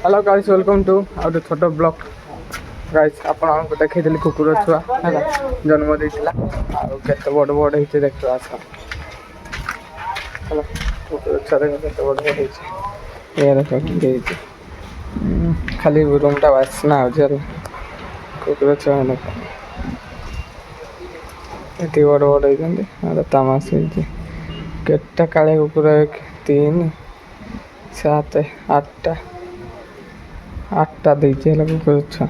Hello guys welcome to आउट छोट blog guys आपको देखी कुकुर छुआ है जन्म देता केत बड़ बड़ होती देख आस कुकुर छुआ देख केत बड़ बड़ होती खाली रूमटा बासना हो कुकुर छुआ ये बड़ बड़ होती तमाश होता काले कुकुर 3 7 8टा देखे कुकुर छुआ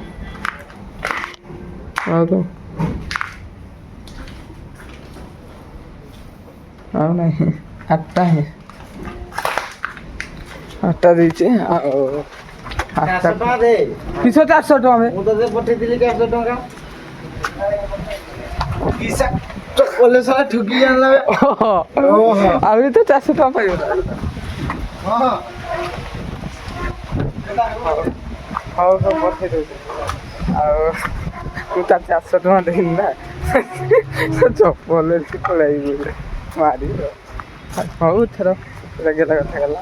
नहीं 8टा है 8टा देचे किस 400 टका में पठेदी 400 टका ठुकी अभी तो 400 टका पाइब हाँ सब पठे दे 400 टका देना ना चप्पल पड़ाई मारी हूँ थर गला कथा गला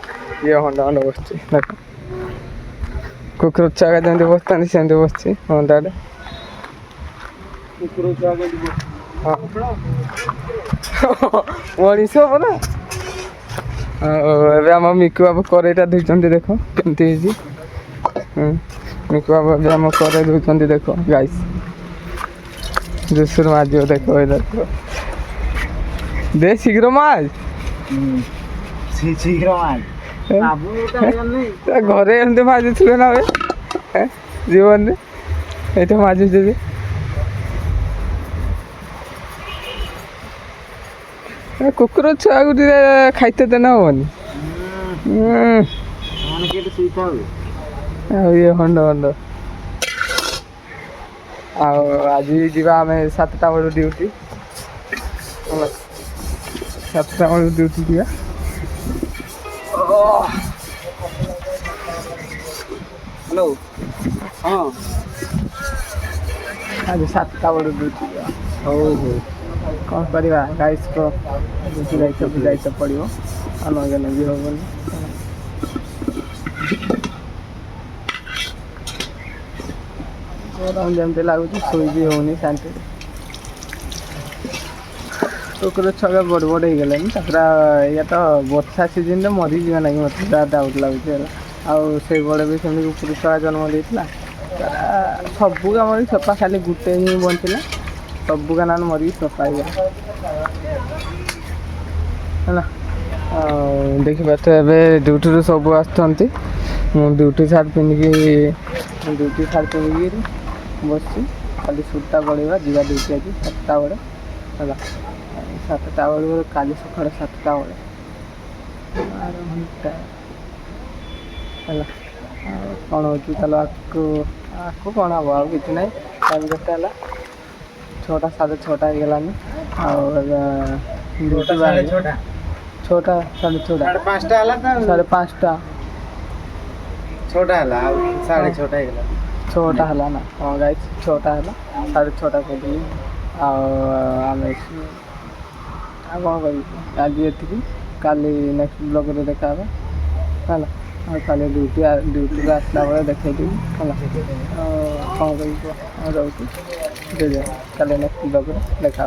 ये हंडा हंडा बस देख कुकुर छुआ जमी बसता सेमती बस हंडा कुकुर छुआ हाँ मनीष हम ना आम मिकु बाबू करेटा धोचन देख केमती मिकु बाबू आम करे धोचन देख गाइस दूसर माज देख दे शीघ्र माज शीघ्र माज घरे एमती माजुले ना जीवन में ये माजुचे कुकुर छुआ को खाइते देना हेनी ये हंड हंड आज जा आम 7टा बेलू ड्यूटी 7टा बेलू ड्यूटी जा हेलो हाँ आज 7टा बेलू ड्यूटी जा हो कौन करवा गाइस को बुझाई पड़ो अलग अलग भी हेनी गरम जमी लगुच शोई भी होनी शांति कुकुर छुआ बड़ बड़ हो गले ये तो वर्षा सीजन मरीज ना कि मत डाउट लगुच से बड़े भी सेमती कुकुर छुआ जन्म देता सबू कम सफा खाली गोटे ही बंचला सबू का नाम मरी सफा है देखा तो ए ड्यूटी सब आसुँच ड्यूटी सार्ट पिंधिकी बस खाली सूटा बढ़ेगा जीवा ड्यूटी आज 7टा बेले है 7टा बेलू काली सका 7टा बेले 12 घंटा है कौन हो चलो आपको कौन हम आ कि ना टाइम के 6टा 6:30 हो गलानी छोटा 6:30 5:30 छोटा है 6:30 है 6टा है ना हाँ गाइस 6टा है 6:30 कर आम कौन कर आज ये काली नेक्स्ट ब्लॉग रे देखा है काली ड्यूटी आसला बेले देखी है कौन कर रोचे काली नेक्स्ट ब्लॉग रे देखा।